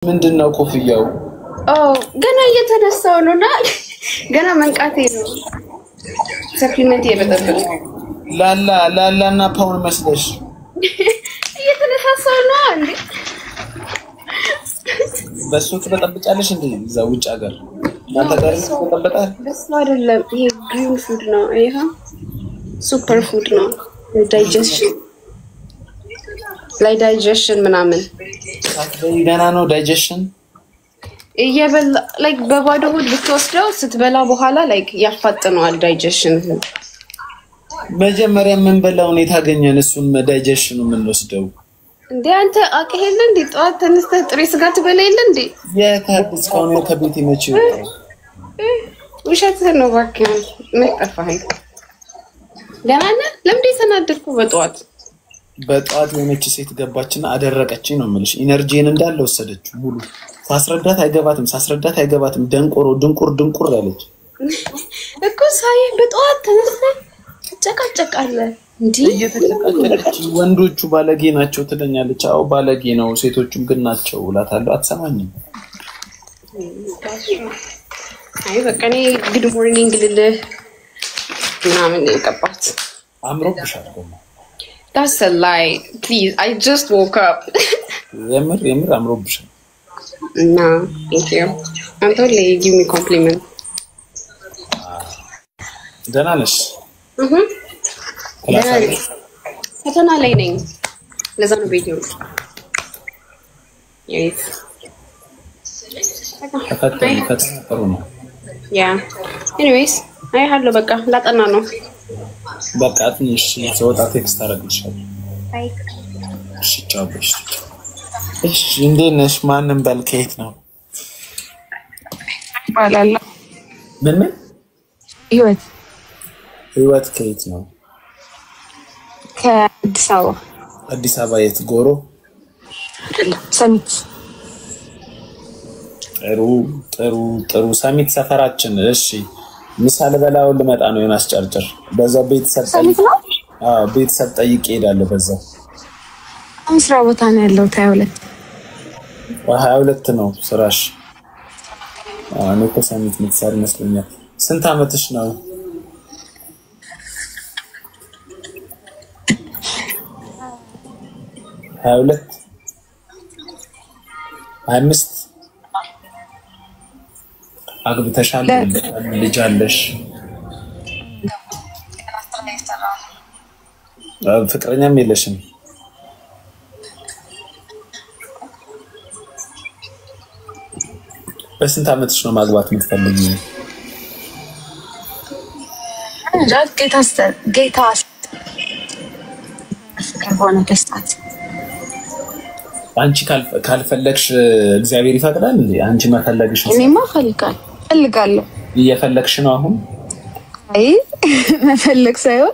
ምንድነው ኮፍያው? ገና እየተነሳው ነውና ገና መንቃቴ ነው። ሰፕሊመንት እየበጠበጠ ላላና ፓውን መስለሽ እየተነሳሳው ነው እንዴ? በሱ ትበጠብጫለሽ እንዴ? እዛ ውጭ ሀገር አንተ ጋር ትበጠብጣለሽ? በሱ አይደለም፣ ይሄ ግሪን ፉድ ነው። ይሄ ሱፐር ፉድ ነው። ዳይጀሽን ምናምን ገና ነው ዳይጀሽን እየበላ ላይክ በባዶ ሆድ ብትወስደው ስትበላ በኋላ ላይክ ያፋጥነዋል ዳይጀሽን። መጀመሪያ ምን በላው ነው ታገኘን እሱን ዳይጀሽኑ ምን ወስደው እንዴ? አንተ አቀሄለ እንዴ? ጧት ተነስተህ ጥሬ ስጋ ትበላ የለ እንዴ? የታድስ ከሆነ ከቤት ይመችው ውሸትህ ነው እባክህ። መጣፋህ ገና ነህ። ለምን ተናደድኩ? በጧት የሆነች ሴት ገባችና አደረቀችኝ ነው የምልሽ። ኢነርጂን እንዳለ ወሰደችው ሙሉ። ሳስረዳት አይገባትም። ድንቁር ያለች እኮ ሳይ በጧት ተነስተህ ትጨቃጨቃለህ እንዴ? እየተጨቃጨቀች ወንዶቹ ባለጌ ናቸው ትለኛለች። አዎ ባለጌ ነው፣ ሴቶቹም ግን ናቸው እላታለሁ። አትሰማኝም። አይ በቃ እኔ ጉድ ሞርኒንግ ልልህ ምናምን የገባት አምሮብሻል ደግሞ። That's a lie. Please, I just woke up. የምር አምሮብሻል። No, thank you. I'm totally give me compliment. ደህና ነሽ? ፈተና ላይ ነኝ። ለዛ ነው ቪዲዮ። Yes. ፈተና ጥሩ ነው። Yeah. Anyways, አይ ሀሎ በቃ ላጠና ነው። በቃ ትንሽ ሰውታ ቴክስት አደረግልሻለሁ። አይ እሺ ቻውሽ። እሺ እንዴት ነሽ? ማንም በል ከየት ነው? ባላላ ምን ህይወት ከየት ነው? ከአዲስ አበባ። አዲስ አበባ የት? ጎሮ ሰሚት። ጥሩ ሰሚት ሰፈራችን። እሺ ምሳሌ በላው ልመጣ ነው ዮናስ ጨርጨር። በዛው ቤተሰብ ጠይቄ ሄዳለሁ። በዛው ስራ ቦታ ነው ያለው። 22 ነው ስራሽ? እኔ እኮ ሰሚት ምትሰሪ መስሎኛል። ስንት አመትሽ ነው? 22 25 አግብተሻል? ልጅ አለሽ? ፍቅረኛም የለሽም? በስንት አመትሽ ነው ማግባት የምትፈልጊው? ጌታ ከሆነ ከስታት አንቺ ካልፈለግሽ እግዚአብሔር ይፈቅዳል እንዴ? አንቺ መፈለግሽ ነው? እኔማ ፈልጋለሁ። እየፈለግሽ ነው አሁን? አይ መፈለግ ሳይሆን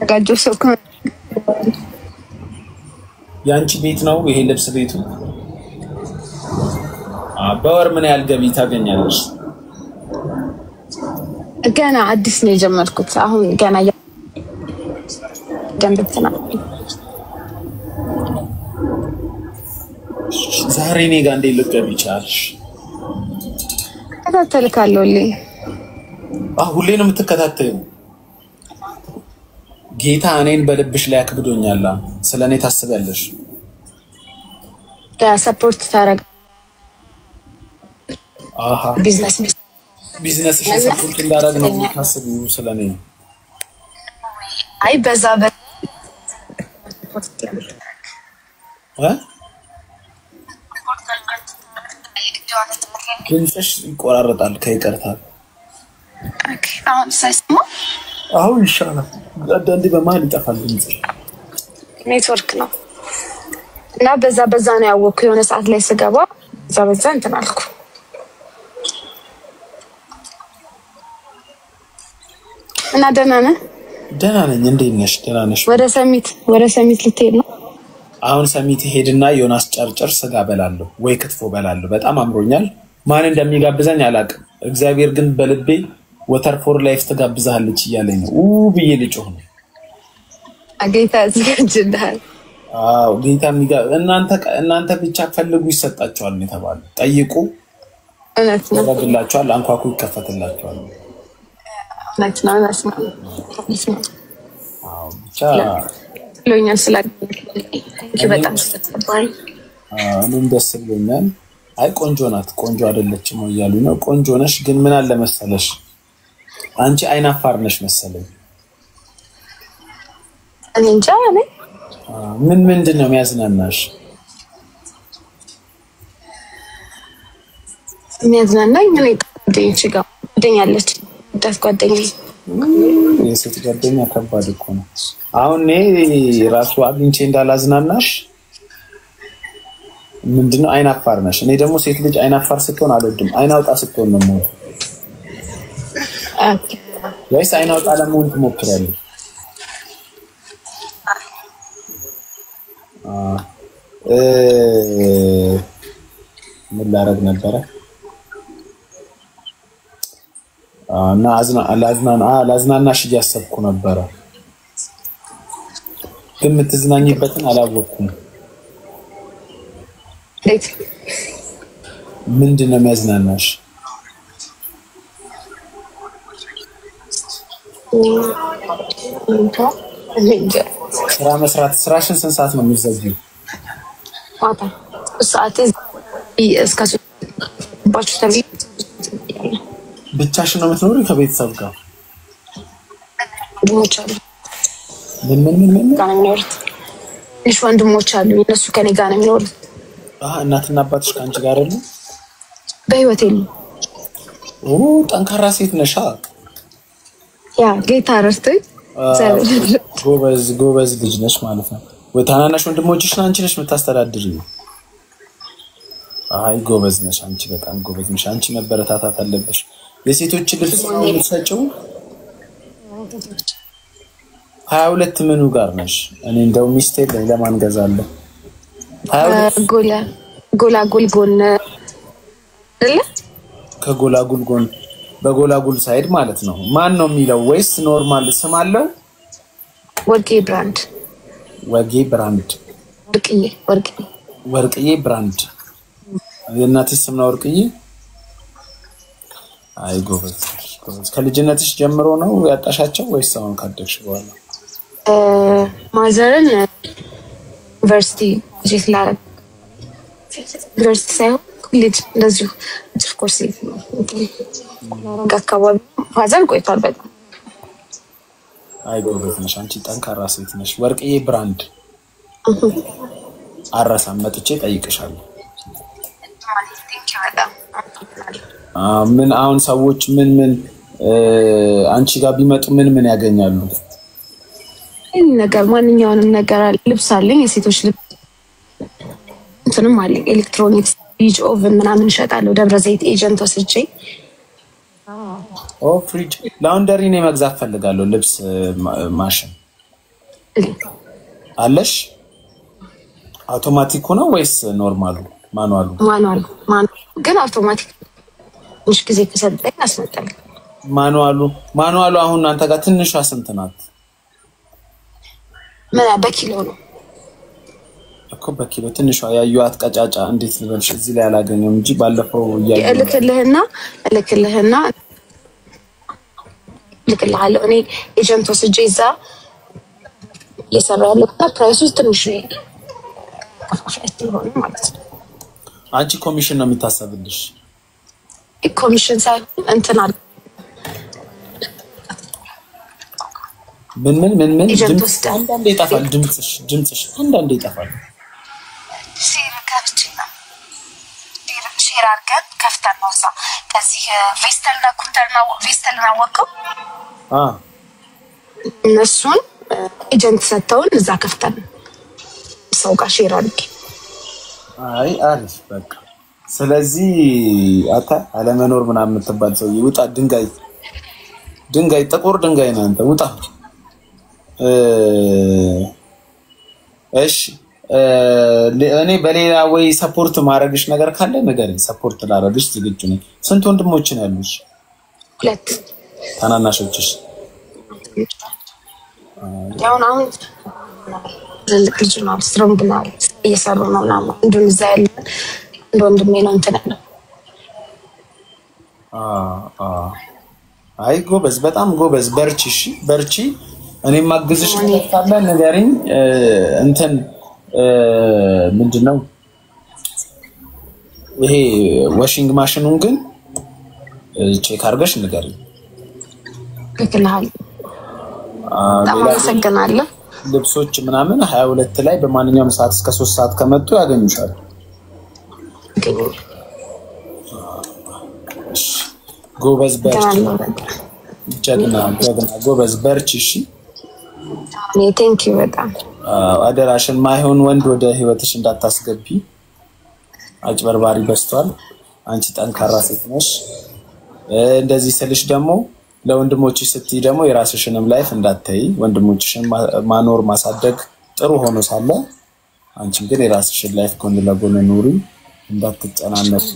ጋጆ ሰው ያንቺ ቤት ነው ይሄ ልብስ ቤቱ? በወር ምን ያህል ገቢ ታገኛለሽ? ገና አዲስ ነው የጀመርኩት። አሁን ገና ደንብትና ዛሬ እኔ ጋር እንዴት ልትገቢ ቻልሽ? ተከታተልካለሁልኝ። ሁሌ ነው የምትከታተዩ? ጌታ እኔን በልብሽ ላይ አክብዶኛል። ስለኔ ታስቢያለሽ? ሰፖርት ታረጋ ቢዝነስሽ ሰፖርት እንዳደረግ ነው ታስቢው ስለኔ? አይ በዛ ድምፅሽ ይቆራረጣል ከይቅርታ። አሁን ሳይሰማ አሁን ይሻላል። አንዳንዴ በመሀል ይጠፋል ድምፅ። ኔትወርክ ነው እና በዛ ነው ያወቅኩ። የሆነ ሰዓት ላይ ስገባ በዛ እንትን አልኩ። እና ደህና ነህ? ደህና ነኝ። እንዴት ነሽ? ደህና ነሽ? ወደ ሰሚት ልትሄድ ነው? አሁን ሰሚት ሄድና ዮናስ ጨርጨር ስጋ በላለሁ ወይ ክትፎ በላለሁ። በጣም አምሮኛል። ማን እንደሚጋብዘኝ አላውቅም። እግዚአብሔር ግን በልቤ ወተር ፎር ላይፍ ትጋብዛለች እያለኝ ነው ብዬ ልጮህ ነው። ጌታ ያዘጋጅልሃል። አዎ ጌታ እናንተ ብቻ ፈልጉ ይሰጣቸዋል ነው የተባለው። ጠይቁ ይደረግላችኋል፣ አንኳኩ ይከፈትላችኋል። አዎ ብቻ ለኛን ስላገኘኝ በጣም ስለተባለ እኔም ደስ ብሎኛል። አይ ቆንጆ ናት፣ ቆንጆ አይደለችም እያሉ ነው። ቆንጆ ነሽ፣ ግን ምን አለ መሰለሽ አንቺ አይናፋር ነሽ መሰለኝ። እኔ እንጃ ምንድን ነው የሚያዝናናሽ? የሚያዝናናኝ ምን ጓደኞቼ ጋር ጓደኛለች ዳስ ጓደኛዬ የሴት ጓደኛ ከባድ እኮ ነው። አሁን እኔ ራሱ አግኝቼ እንዳላዝናናሽ ምንድነው አይናፋር ነሽ። እኔ ደግሞ ሴት ልጅ አይናፋር ስትሆን አልወድም። አይናውጣ ስትሆን ነው የምወደው። ወይስ አይናውጣ ለመሆን ትሞክራለሽ? ምን ላደርግ ነበረ እና ላዝናናሽ እያሰብኩ ነበረ፣ ግን የምትዝናኝበትን አላወቅኩም። ምንድን ነው የሚያዝናናሽ? ስራ መስራት። ስራሽን ስንት ሰዓት ነው የምትዘጊው? ማታ ሰዓት እስከ ባቹ ተብዬ ብቻሽን ነው የምትኖሪው ከቤተሰብ ጋር? ወንድሞች አሉ። ምን ጋር ነው የሚኖሩት። ትንሽ ወንድሞች አሉ፣ እነሱ ከኔ ጋር ነው የሚኖሩት። እናትና አባትሽ ከአንቺ ጋር አይደሉ? በህይወት የሉም። ጠንካራ ሴት ነሽ። ያ ጌታ ረድቶኝ ጎበዝ ልጅ ነሽ ማለት ነው። ወይ ታናናሽ ወንድሞችሽን አንቺ ነሽ የምታስተዳድሪው? አይ ጎበዝ ነሽ አንቺ፣ በጣም ጎበዝ ነሽ አንቺ። መበረታታት አለብሽ። የሴቶች ልብስ ነው የምትሰጪው? 22 ምኑ ጋር ነሽ? እኔ እንደው ሚስቴ ለማን ገዛለሁ? 22 ጎላጉል ጎን አይደለ? ከጎላጉል ጎን በጎላጉል ሳይድ ማለት ነው። ማን ነው የሚለው? ወይስ ኖርማል ስም አለው? ወርቄ ብራንድ። ወርቅዬ ብራንድ። የእናትሽ ስም ነው ወርቅዬ? አይ ጎበዝ። ከልጅነትሽ ጀምሮ ነው ያጣሻቸው ወይስ አሁን ካደግሽ በኋላ? ማዘርን ዩኒቨርሲቲ ሳይሆን ኮሌጅ እንደዚሁ አጭር ኮርስ አካባቢ ፋዘር ቆይቷል በጣም። አይ ጎበዝ ነሽ አንቺ፣ ጠንካራ ሴት ነሽ። ወርቅዬ ብራንድ አራሳም መጥቼ ጠይቅሻለሁ። ምን አሁን ሰዎች ምን አንቺ ጋር ቢመጡ ምን ያገኛሉ? ነገር ማንኛውንም ነገር አለ። ልብስ አለኝ፣ የሴቶች ልብስ እንትንም አለኝ፣ ኤሌክትሮኒክስ፣ ፍሪጅ፣ ኦቨን ምናምን እሸጣለሁ። ደብረ ዘይት ኤጀንት ወስጄ። ፍሪጅ፣ ላውንደሪ ነው መግዛት ፈልጋለሁ። ልብስ ማሽን አለሽ? አውቶማቲኩ ነው ወይስ ኖርማሉ? ማኑዋሉ ግን አውቶማቲክ ትንሽ ጊዜ ከሰጠኝ አስመጣለሁ። ማኑዋሉ አሁን አንተ ጋር ትንሿ ስንት ናት? ምን በኪሎ ነው እኮ በኪሎ ትንሿ ያዩት ቀጫጫ። እንዴት ልበልሽ? እዚህ ላይ አላገኘም እንጂ ባለፈው እልክልሃለሁ። እኔ ኤጀንት ወስጄ እዛ እየሰራ ያለሁት ፕራይሱ ትንሽ ነው ማለት ነው። አንቺ ኮሚሽን ነው የሚታሰብልሽ? ኮሚሽን ሳይሆን እንትን አለ። ምን አንዳንዴ ይጠፋል ድምፅሽ አንዳንዴ ይጠፋል። ሼር አድርገን ከፍተን ነው እዛ ከዚህ ቬስተልና ኩንተርና ቬስተልና ወቀው እነሱን ኤጀንት ሰጥተውን እዛ ከፍተን ሰው ጋር ሼር አድርጌ። አይ አሪፍ በቃ። ስለዚህ አለመኖር ምናምን የምትባል ሰው ይውጣ። ድንጋይ ጥቁር ድንጋይ ነው አንተ ውጣ። እሺ እኔ በሌላ ወይ ሰፖርት ማድረግሽ ነገር ካለ ንገሪኝ። ሰፖርት ላደርግሽ ዝግጁ ነኝ። ስንት ወንድሞች ነው ያሉሽ? 2 ታናናሾችሽ? አሁን ትልቅ ልጅ ነው ስትሮንግ ነው እየሰሩ ነው ምናምን እንደውም እዛ ያለ እንደ ወንድሜ ነው እንትን ያለው። አይ ጎበዝ፣ በጣም ጎበዝ፣ በርቺ። እሺ በርቺ። እኔም ማግዝሽ ካለ ንገሪኝ። እንትን ምንድነው ይሄ ዋሺንግ ማሽኑን ግን ቼክ አድርገሽ ንገሪኝ። ልክልሃል። አመሰግናለሁ። ልብሶች ምናምን 22 ላይ በማንኛውም ሰዓት እስከ 3 ሰዓት ከመጡ ያገኙሻል። ጎበዝ በርቺ። ጀግና ጎበዝ በርቺ። እሺ ቴንክ ዩ በጣም አደራሽን ማይሆን ወንድ ወደ ህይወትሽ እንዳታስገቢ። አጭበርባሪ በዝቷል። አንቺ ጠንካራ ሴት ነሽ። እንደዚህ ስልሽ ደግሞ ለወንድሞችሽ ስትይ ደግሞ የራስሽንም ላይፍ እንዳትተይ። ወንድሞችሽን ማኖር ማሳደግ ጥሩ ሆኖ ሳለ አንቺ ግን የራስሽን ላይፍ ጎን ለጎን ኑሪ፣ እንዳትጨናነቂ።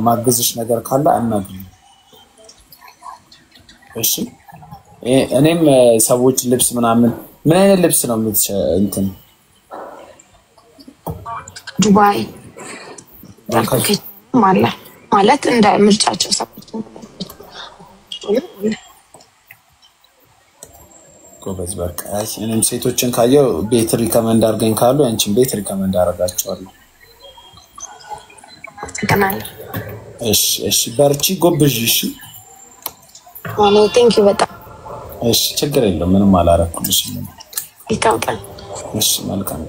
ማግዝሽ ነገር ካለ አናግሪኝ። እሺ እኔም ሰዎች ልብስ ምናምን ምን አይነት ልብስ ነው እንትን ዱባይ ማለት እንደ ምርጫቸው ሰዎች ጎበዝ በቃ። እኔም ሴቶችን ካየው ቤት ሪከመንድ አድርገኝ ካሉ አንቺን ቤት ሪከመንድ አደርጋቸዋለሁ። እሺ በርቺ ጎብዥ። እሺ ቴንክ ዩ በጣም እሺ ችግር የለም ምንም አላረኩልሽም። ይታወቃል። እሺ መልካም